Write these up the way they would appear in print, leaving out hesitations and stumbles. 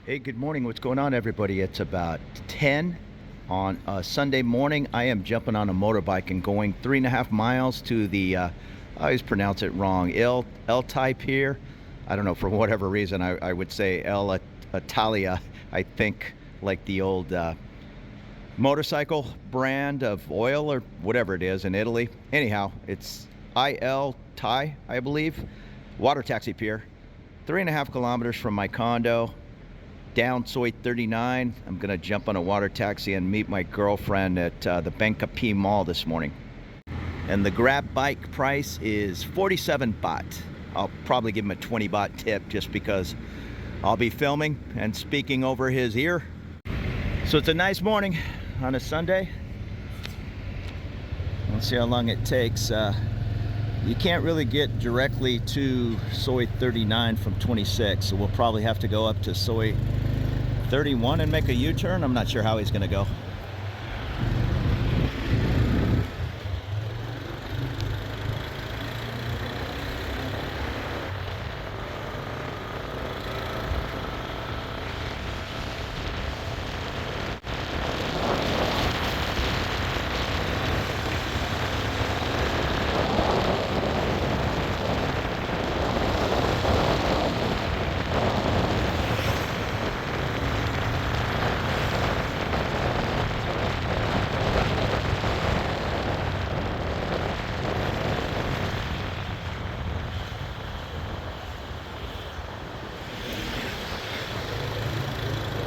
Hey, good morning. What's going on, everybody? It's about 10 on a Sunday morning. I am jumping on a motorbike and going 3.5 miles to the, I always pronounce it wrong, Italthai pier. I don't know, for whatever reason, I would say El Italia. I think like the old motorcycle brand of oil or whatever it is in Italy. Anyhow, it's Italthai, I believe. Water taxi pier. 3.5 kilometers from my condo down Soi 39. I'm gonna jump on a water taxi and meet my girlfriend at the Bangkok Mall this morning. And the grab bike price is 47 baht. I'll probably give him a 20 baht tip just because I'll be filming and speaking over his ear. So it's a nice morning on a Sunday. Let's see how long it takes. You can't really get directly to Soi 39 from 26, so we'll probably have to go up to Soi 31 and make a U-turn. I'm not sure how he's gonna go.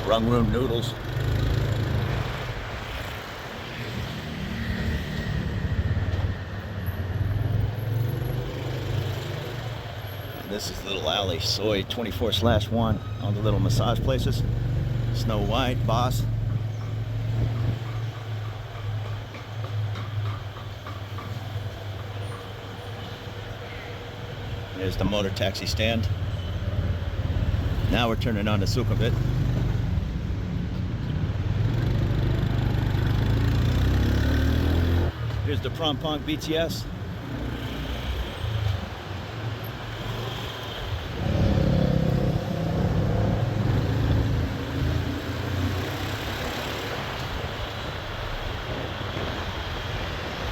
Rung room noodles. And this is the little alley, Soi 24/1, all the little massage places. Snow White, Boss. There's the motor taxi stand. Now we're turning on to Sukhumvit. Here's the Prom BTS.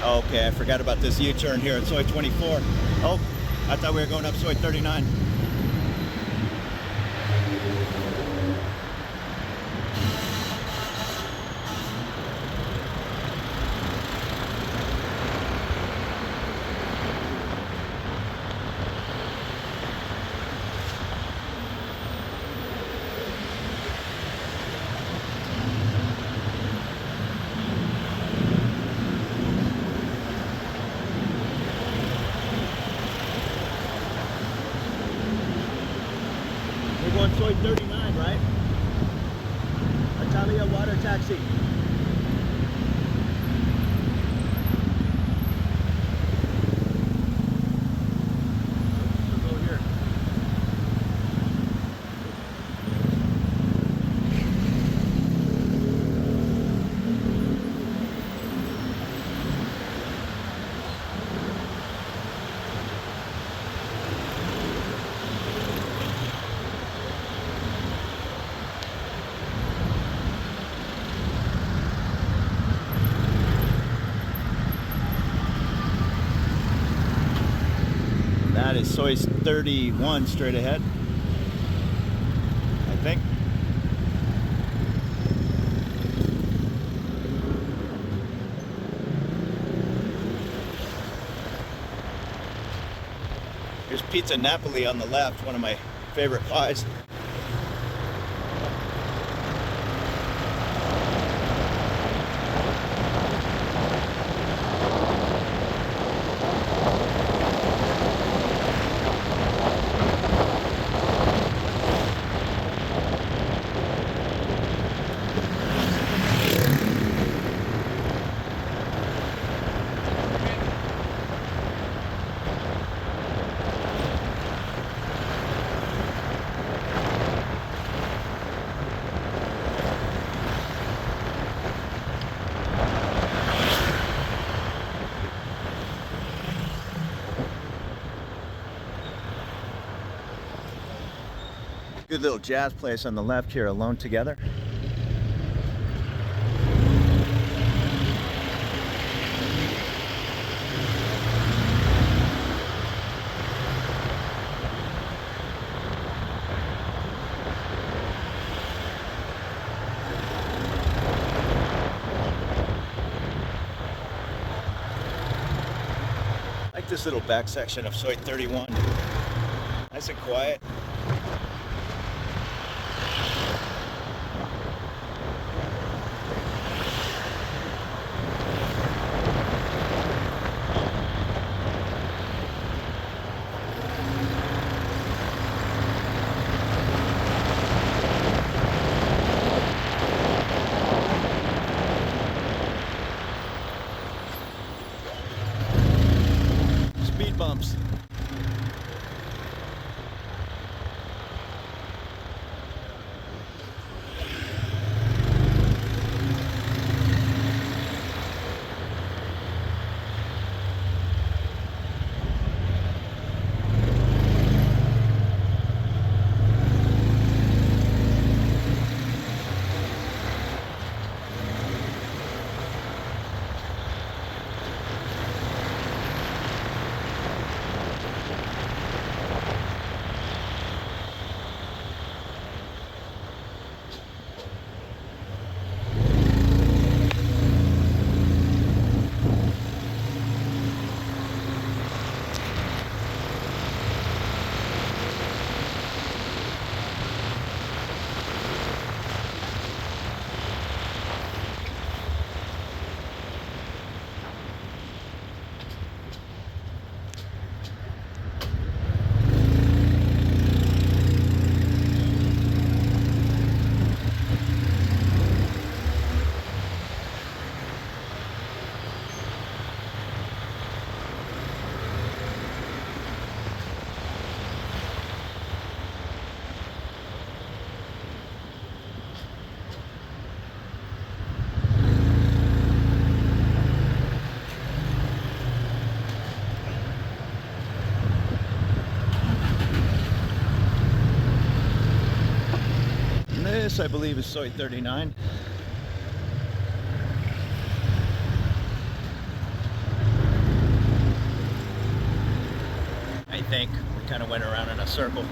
Okay, I forgot about this U-turn here at Soi 24. Oh, I thought we were going up Soi 39. We're going Soi 39, right? Italia water taxi. We'll go here. That is Soi 31 straight ahead, I think. Here's Pizza Napoli on the left, one of my favorite pies. Good little jazz place on the left here, Alone Together. I like this little back section of Soi 31. Nice and quiet. Speed bumps. This, I believe, is Soi 39. I think we kind of went around in a circle.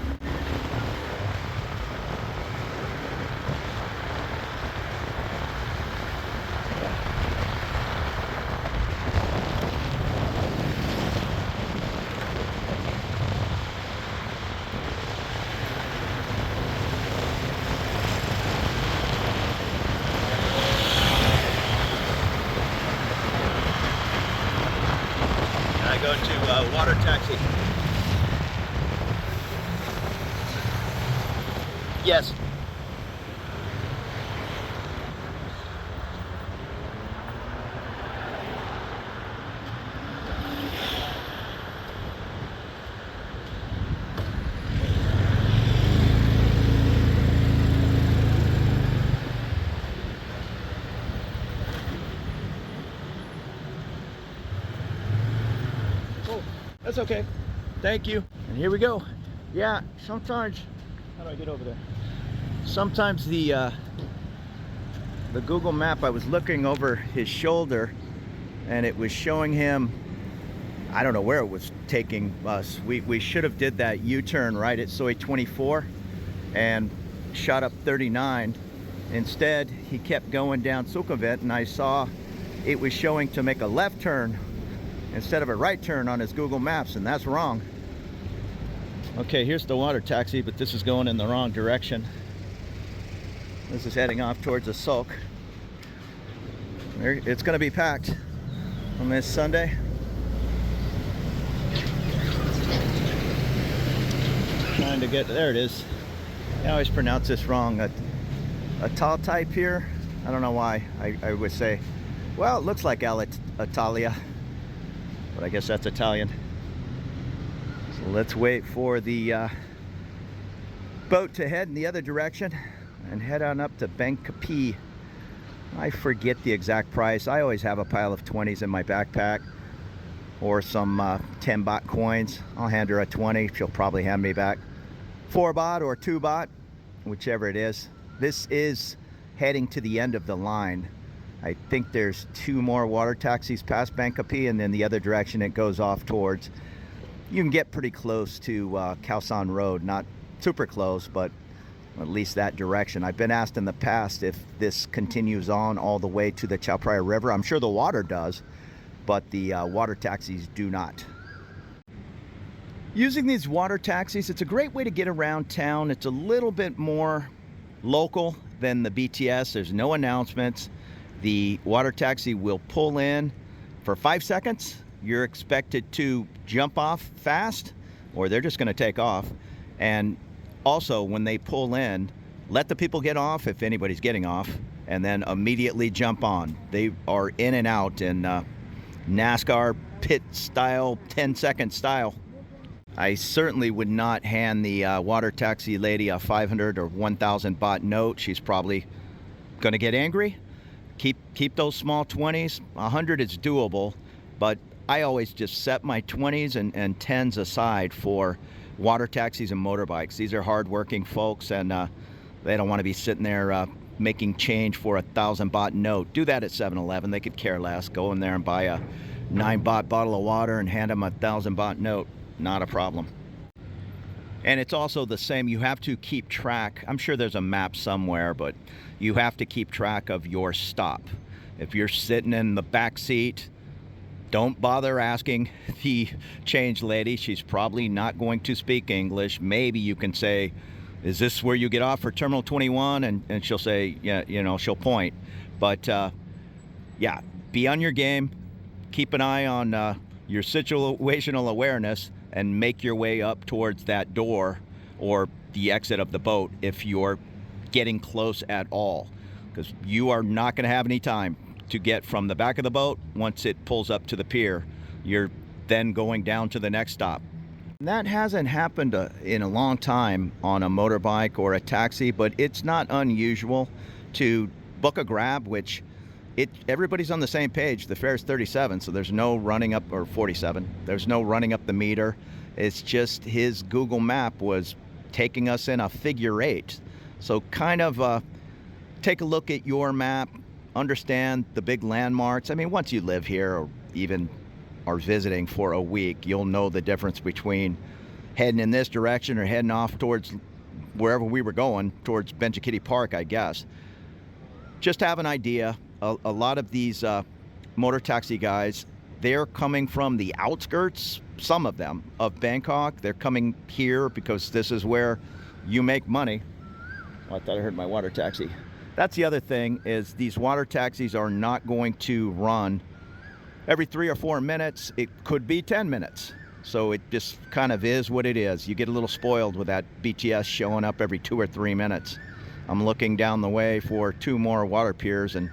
Go to water taxi. Yes. That's okay. Thank you. And here we go. Yeah, sometimes, how do I get over there? Sometimes the Google map, I was looking over his shoulder and it was showing him, I don't know where it was taking us. We should have did that U-turn right at Soi 24 and shot up 39. Instead, he kept going down Sukhumvit and I saw it was showing to make a left turn instead of a right turn on his Google Maps, and that's wrong. Okay, here's the water taxi, but this is going in the wrong direction. This is heading off towards the sulk. It's going to be packed on this Sunday. Trying to get, there it is. I always pronounce this wrong. Italthai pier. I don't know why I would say, well, it looks like Italia, but I guess that's Italian. So let's wait for the boat to head in the other direction and head on up to Bangkok. I forget the exact price. I always have a pile of 20s in my backpack or some 10 baht coins. I'll hand her a 20. She'll probably hand me back 4 baht or 2 baht. whichever it is. This is heading to the end of the line. I think there's 2 more water taxis past Bangkok, and then the other direction it goes off towards. You can get pretty close to Khao San Road, not super close, but at least that direction. I've been asked in the past if this continues on all the way to the Chao Phraya River. I'm sure the water does, but the water taxis do not. Using these water taxis, it's a great way to get around town. It's a little bit more local than the BTS. There's no announcements. The water taxi will pull in for 5 seconds. You're expected to jump off fast, or they're just going to take off. And also, when they pull in, let the people get off if anybody's getting off, and then immediately jump on. They are in and out in NASCAR pit style, 10-second style. I certainly would not hand the water taxi lady a 500 or 1,000 baht note. She's probably going to get angry. Keep those small 20s. 100 is doable, but I always just set my 20s and 10s aside for water taxis and motorbikes. These are hardworking folks, and they don't want to be sitting there making change for a 1,000 baht note. Do that at 7-Eleven. They could care less. Go in there and buy a 9 baht bottle of water and hand them a 1,000 baht note. Not a problem. And it's also the same. You have to keep track. I'm sure there's a map somewhere, but you have to keep track of your stop. If you're sitting in the back seat, don't bother asking the change lady. She's probably not going to speak English. Maybe you can say, is this where you get off for Terminal 21? And she'll say, yeah, you know, she'll point. But yeah, be on your game. Keep an eye on your situational awareness, and make your way up towards that door or the exit of the boat if you're getting close at all, because you are not going to have any time to get from the back of the boat. Once it pulls up to the pier, you're then going down to the next stop. That hasn't happened in a long time on a motorbike or a taxi, but it's not unusual to book a grab, which everybody's on the same page. The fare is 37, so there's no running up, or 47. There's no running up the meter. It's just his Google map was taking us in a figure 8. So kind of take a look at your map, understand the big landmarks. I mean, once you live here or even are visiting for a week, you'll know the difference between heading in this direction or heading off towards wherever we were going, towards Benjikiti Park, I guess. Just have an idea. A lot of these motor taxi guys, they're coming from the outskirts, some of them, of Bangkok. They're coming here because this is where you make money. Oh, I thought I heard my water taxi. That's the other thing, is these water taxis are not going to run every 3 or 4 minutes. It could be 10 minutes. So it just kind of is what it is. You get a little spoiled with that BTS showing up every 2 or 3 minutes. I'm looking down the way for 2 more water piers, and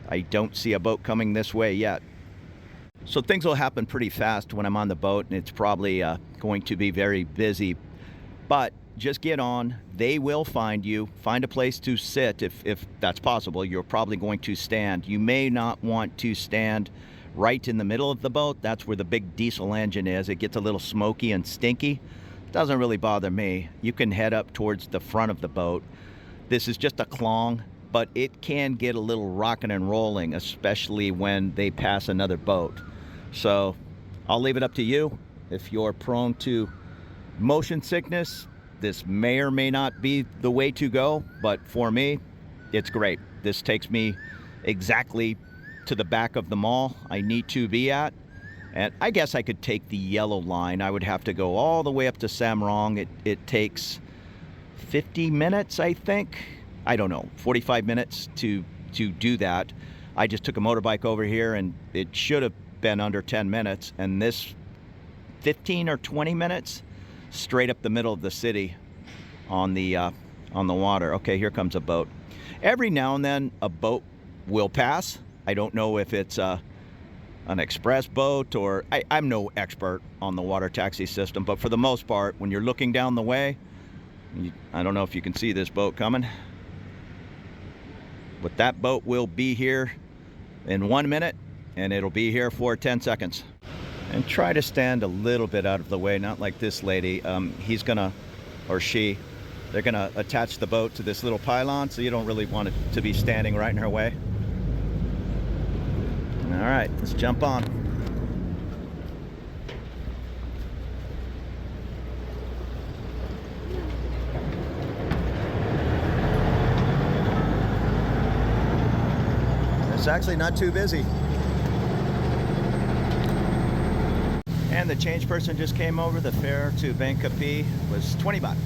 I don't see a boat coming this way yet. So things will happen pretty fast when I'm on the boat, and it's probably going to be very busy. But just get on. They will find you. Find a place to sit if that's possible. You're probably going to stand. You may not want to stand right in the middle of the boat. That's where the big diesel engine is. It gets a little smoky and stinky. Doesn't really bother me. You can head up towards the front of the boat. This is just a klong, but it can get a little rocking and rolling, especially when they pass another boat. So I'll leave it up to you. If you're prone to motion sickness, this may or may not be the way to go, but for me, it's great. This takes me exactly to the back of the mall I need to be at. And I guess I could take the yellow line. I would have to go all the way up to Samrong. It takes 50 minutes, I think. I don't know, 45 minutes to do that. I just took a motorbike over here, and it should have been under 10 minutes. And this 15 or 20 minutes straight up the middle of the city on the water. Okay, here comes a boat. Every now and then a boat will pass. I don't know if it's an express boat or I'm no expert on the water taxi system, but for the most part, when you're looking down the way, I don't know if you can see this boat coming, but that boat will be here in 1 minute, and it'll be here for 10 seconds. And try to stand a little bit out of the way, not like this lady. He's gonna, or she, They're gonna attach the boat to this little pylon, so you don't really want it to be standing right in her way. All right, let's jump on. It's actually not too busy. And the change person just came over. The fare to Bangkok was 20 baht.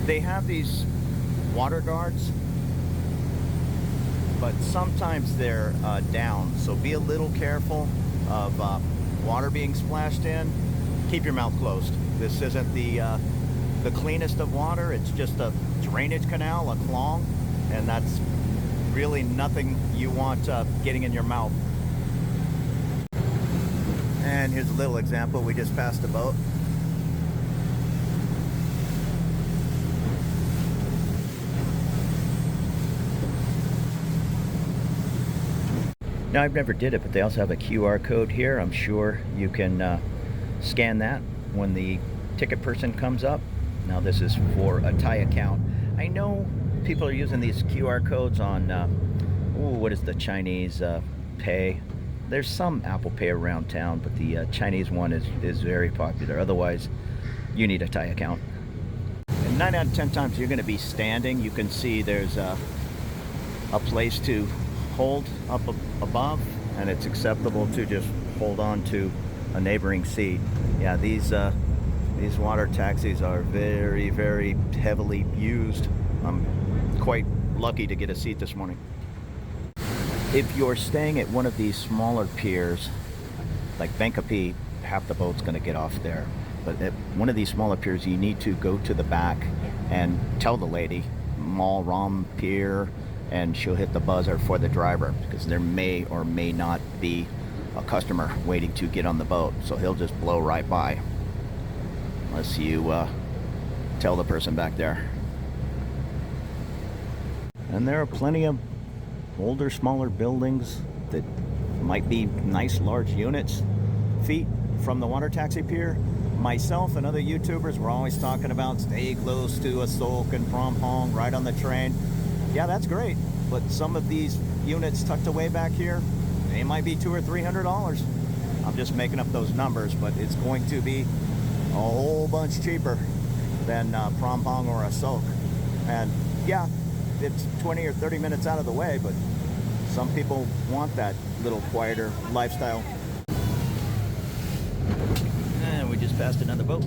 They have these water guards, but sometimes they're down, so be a little careful of water being splashed in. Keep your mouth closed. This isn't the cleanest of water. It's just a drainage canal, a klong, and that's really nothing you want getting in your mouth. And here's a little example. We just passed a boat. Now, I've never did it, but they also have a QR code here. I'm sure you can scan that when the ticket person comes up. Now, this is for a Thai account. I know people are using these QR codes on, what is the Chinese Pay? There's some Apple Pay around town, but the Chinese one is very popular. Otherwise, you need a Thai account. And 9 out of 10 times you're going to be standing. You can see there's a place to hold up above, and it's acceptable to just hold on to a neighboring seat. Yeah, these water taxis are very, very heavily used. I'm quite lucky to get a seat this morning. If you're staying at one of these smaller piers, like Bangkok, half the boat's going to get off there. But at one of these smaller piers, you need to go to the back and tell the lady, Mall Ram Pier, and she'll hit the buzzer for the driver, because there may or may not be a customer waiting to get on the boat. So he'll just blow right by, unless you tell the person back there. And there are plenty of older, smaller buildings that might be nice, large units. Feet from the water taxi pier, myself and other YouTubers were always talking about stay close to a Sok and Phrom Phong, right on the train. Yeah, that's great, but some of these units tucked away back here, they might be $200 or $300. I'm just making up those numbers, but it's going to be a whole bunch cheaper than Phrom Phong or a Sok. And yeah, it's 20 or 30 minutes out of the way, but some people want that little quieter lifestyle. And we just passed another boat.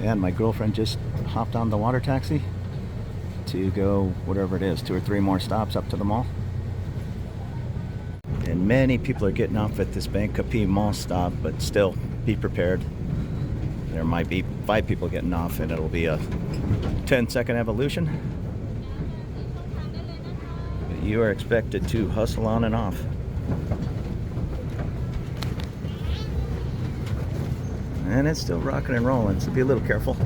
And my girlfriend just hopped on the water taxi to go whatever it is, 2 or 3 more stops up to the mall. And many people are getting off at this Bangkok mall stop, but still be prepared. There might be 5 people getting off, and it'll be a 10-second evolution. But you are expected to hustle on and off. And it's still rocking and rolling, so be a little careful.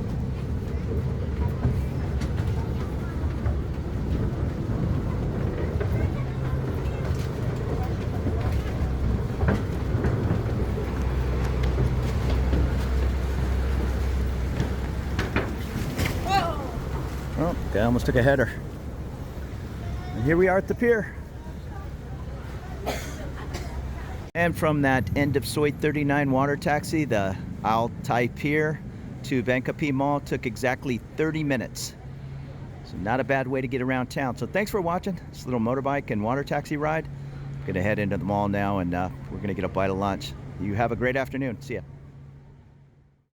Oh, okay, I almost took a header. And here we are at the pier. And from that end of Soi 39 water taxi, the Italthai pier to Bangkok Mall took exactly 30 minutes. So not a bad way to get around town. So thanks for watching this little motorbike and water taxi ride. I'm gonna head into the mall now, and we're gonna get a bite of lunch. You have a great afternoon. See ya.